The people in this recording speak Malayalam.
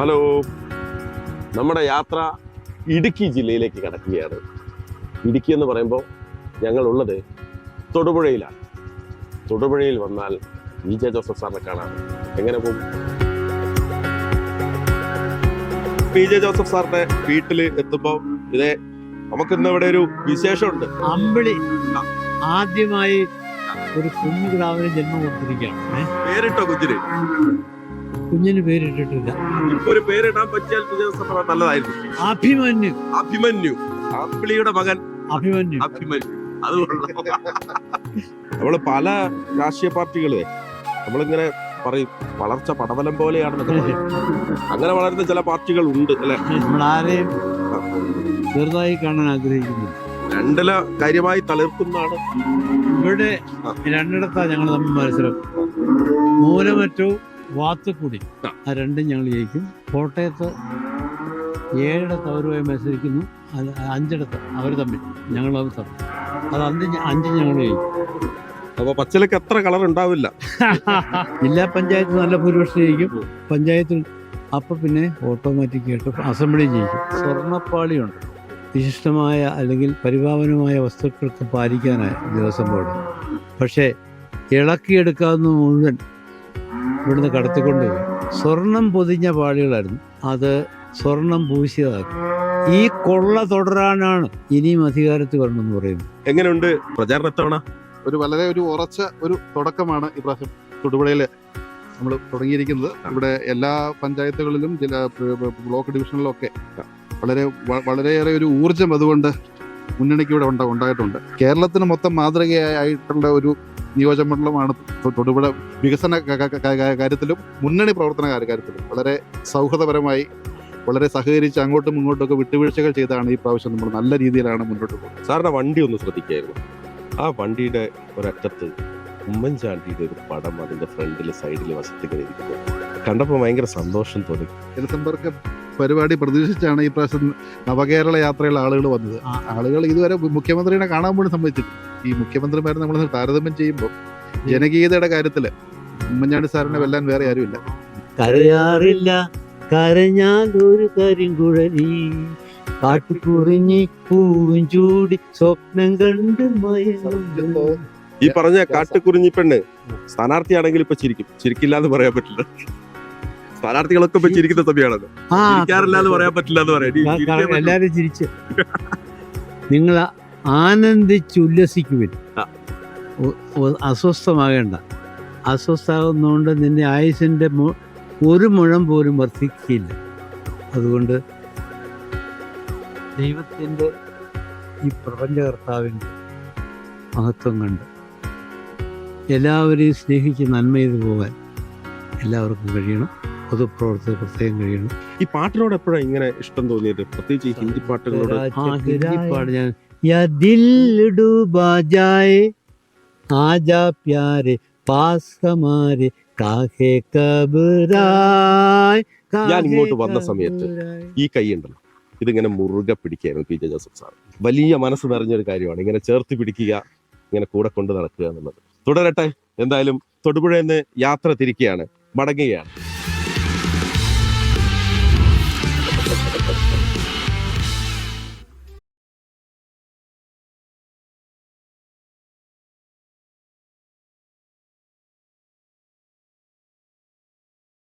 ഹലോ, നമ്മുടെ യാത്ര ഇടുക്കി ജില്ലയിലേക്ക് കടക്കുകയാണ്. ഇടുക്കി എന്ന് പറയുമ്പോൾ ഞങ്ങളുള്ളത് തൊടുപുഴയിലാണ്. തൊടുപുഴയിൽ വന്നാൽ VJ ജോസഫ് സാറിനെ കാണാൻ എങ്ങനെ പോകും? VJ ജോസഫ് സാറിന്റെ വീട്ടിൽ എത്തുമ്പോൾ ഇതേ നമുക്കിന്ന് ഇവിടെ ഒരു വിശേഷമുണ്ട്. അമ്പിളി ആദ്യമായി ഒരു കുഞ്ഞു കിടാവിന് ജന്മം കൊടുത്തിരിക്കുകയാണ്. പേരിട്ടോ കുഞ്ഞിന്? കുഞ്ഞിന് പേരിട്ടിട്ടില്ല. ഇപ്പൊ ഒരു പേരിടാൻ പറ്റിയാൽ നല്ലതായിരുന്നു. അഭിമന്യു. അഭിമന്യു, അമ്പിളിയുടെ മകൻ അഭിമന്യു. അഭിമന്യു. അതുകൊള്ള നമ്മള് പല രാഷ്ട്രീയ പാർട്ടികളെ നമ്മളിങ്ങനെ പറയും വളർച്ച പടവലം പോലെയാണെന്നൊക്കെ പറയും. അങ്ങനെ വളരുന്ന ചില പാർട്ടികൾ ഉണ്ട് അല്ലെ? നമ്മളാരെയും ചെറുതായി കാണാൻ ആഗ്രഹിക്കുന്നു. രണ്ടില കാര്യമായി തളിർക്കുന്നതാണ്. ഇവിടെ രണ്ടിടത്താണ് ഞങ്ങൾ തമ്മിൽ മത്സരം. മൂലമറ്റവും വാത്തുക്കുടി, ആ രണ്ടും ഞങ്ങൾ ജയിക്കും. കോട്ടയത്ത് 7ഇടത്ത് അവരുമായി മത്സരിക്കുന്നു. 5ഇടത്ത് അവർ തമ്മിൽ ഞങ്ങൾ തമ്മിൽ അത് 5 ഞങ്ങൾ ജയിക്കും. അപ്പൊ പച്ചലക്ക് എത്ര കളർ ഉണ്ടാവില്ല. ജില്ലാ പഞ്ചായത്ത് നല്ല ഭൂരിപക്ഷം ജയിക്കും. പഞ്ചായത്തിൽ അപ്പൊ പിന്നെ ഓട്ടോമാറ്റിക് ആയിട്ട് അസംബ്ലി ജയിക്കും. സ്വർണ്ണപ്പാളിയുണ്ട്. വിശിഷ്ടമായ അല്ലെങ്കിൽ പരിപാവനമായ വസ്തുക്കൾക്ക് പാലിക്കാനായ ദേവസ്വം ബോർഡ്. പക്ഷേ ഇളക്കിയെടുക്കാവുന്ന മുഴുവൻ ഇവിടുന്ന് കടത്തിക്കൊണ്ടുപോയി. സ്വർണം പൊതിഞ്ഞ പാളികളായിരുന്നു, അത് സ്വർണം പൂശിയതാക്കി. ഈ കൊള്ള തുടരാനാണ് ഇനിയും അധികാരത്തിൽ വരണമെന്ന് പറയുന്നത്. എങ്ങനെയുണ്ട് പ്രചാരണത്തവണ? വളരെ ഉറച്ച ഒരു തുടക്കമാണ് ഇപ്രാവശ്യം തൊടുപുഴയിൽ നമ്മൾ തുടങ്ങിയിരിക്കുന്നത്. ഇവിടെ എല്ലാ പഞ്ചായത്തുകളിലും ബ്ലോക്ക് ഡിവിഷനിലും ഒക്കെ വളരെയേറെ ഒരു ഊർജം അതുകൊണ്ട് മുന്നണിക്ക് ഇവിടെ ഉണ്ടായിട്ടുണ്ട്. കേരളത്തിന് മൊത്തം മാതൃകയായിട്ടുള്ള ഒരു നിയോജകമണ്ഡലമാണ് തൊടുപുഴ. വികസന കാര്യത്തിലും മുന്നണി പ്രവർത്തന കാര്യത്തിലും വളരെ സൗഹൃദപരമായി വളരെ സഹകരിച്ച് അങ്ങോട്ടും ഇങ്ങോട്ടും ഒക്കെ വിട്ടുവീഴ്ചകൾ ചെയ്താണ് ഈ പ്രാവശ്യം നമ്മൾ നല്ല രീതിയിലാണ് മുന്നോട്ട് പോകുന്നത്. സാറിന്റെ വണ്ടി ഒന്ന് ശ്രദ്ധിക്കായിരുന്നു. ആ വണ്ടിയുടെ ഒരറ്റത്ത് ഉമ്മൻചാണ്ടിയുടെ ഒരു പടം അതിന്റെ ഫ്രണ്ടില് സൈഡില് വശത്ത് ഇരിക്കുന്നത് കണ്ടപ്പോൾ ഭയങ്കര സന്തോഷം തോന്നി. ജനസമ്പർക്ക പരിപാടി പ്രതീക്ഷിച്ചാണ് ഈ പ്രാവശ്യം നവകേരള യാത്രയുള്ള ആളുകൾ വന്നത്. ആളുകൾ ഇതുവരെ മുഖ്യമന്ത്രിനെ കാണാൻ പോലും സമ്മതിച്ചിട്ടില്ല. ഈ മുഖ്യമന്ത്രിമാരെ നമ്മൾ താരതമ്യം ചെയ്യുമ്പോൾ ജനകീയതയുടെ കാര്യത്തില് ഉമ്മൻചാണ്ടി സാറിനെ വെല്ലാൻ വേറെ ആരുമില്ല. കരയാറില്ല കരഞ്ഞാൽ ഒരു കരിങ്കുഴലി, കാട്ടുകുറിഞ്ഞി പൂവും ചൂടി സ്വപ്നം കണ്ട് മയങ്ങുന്നു. ഈ പറഞ്ഞ കാട്ടുകുറിഞ്ഞി പെണ്ണ് സ്ഥാനാർത്ഥിയാണെങ്കിൽ ഇപ്പൊ ചിരിക്കില്ല എന്ന് പറയാൻ പറ്റില്ല. സ്ഥാനാർത്ഥികളൊക്കെ ഇപ്പൊ ചിരിക്കുന്ന സമയമാണല്ലോ. ചിരിക്കാറില്ല എന്ന് പറയാൻ പറ്റില്ല എന്ന് പറയാം. എല്ലാരും ചിരിച്ച് നിങ്ങൾ ആനന്ദിച്ചുല്ലസിക്കുവിൻ. അസ്വസ്ഥമാകേണ്ട. അസ്വസ്ഥമാകുന്നതുകൊണ്ട് നിന്റെ ആയുസിന്റെ ഒരു മുഴം പോലും വർദ്ധിക്കില്ല. അതുകൊണ്ട് ദൈവത്തിൻ്റെ ഈ പ്രപഞ്ചകർത്താവിൻ്റെ മഹത്വം കണ്ട് എല്ലാവരെയും സ്നേഹിച്ച് നന്മ ചെയ്തു പോകാൻ എല്ലാവർക്കും കഴിയണം. പൊതുപ്രവർത്തകർ പ്രത്യേകം കഴിയണം. ഈ പാട്ടിനോട് എപ്പോഴാണ് ഇങ്ങനെ ഇഷ്ടം തോന്നിയത്? പ്രത്യേകിച്ച് ഈ ഹിന്ദി പാട്ടുകളോട്. ഹിന്ദി പാട്ട് ഞാൻ യാ ദിൽ ഡൂബാ ജായേ ആജാ പ്യാരെ പാസ് ഹമാരെ കാഹേ കബറായ്. ഞാൻ ഇങ്ങോട്ട് വന്ന സമയത്ത് ഈ കൈ ഉണ്ടല്ലോ, ഇതിങ്ങനെ മുറുകെ പിടിക്കുകയായിരുന്നു VJ ജോസഫ് സാർ. വലിയ മനസ്സ് നിറഞ്ഞൊരു കാര്യമാണ് ഇങ്ങനെ ചേർത്ത് പിടിക്കുക, ഇങ്ങനെ കൂടെ കൊണ്ട് നടക്കുക എന്നുള്ളത്. തുടരട്ടെ. എന്തായാലും തൊടുപുഴയിൽ നിന്ന് യാത്ര തിരിക്കുകയാണ്, മടങ്ങുകയാണ്.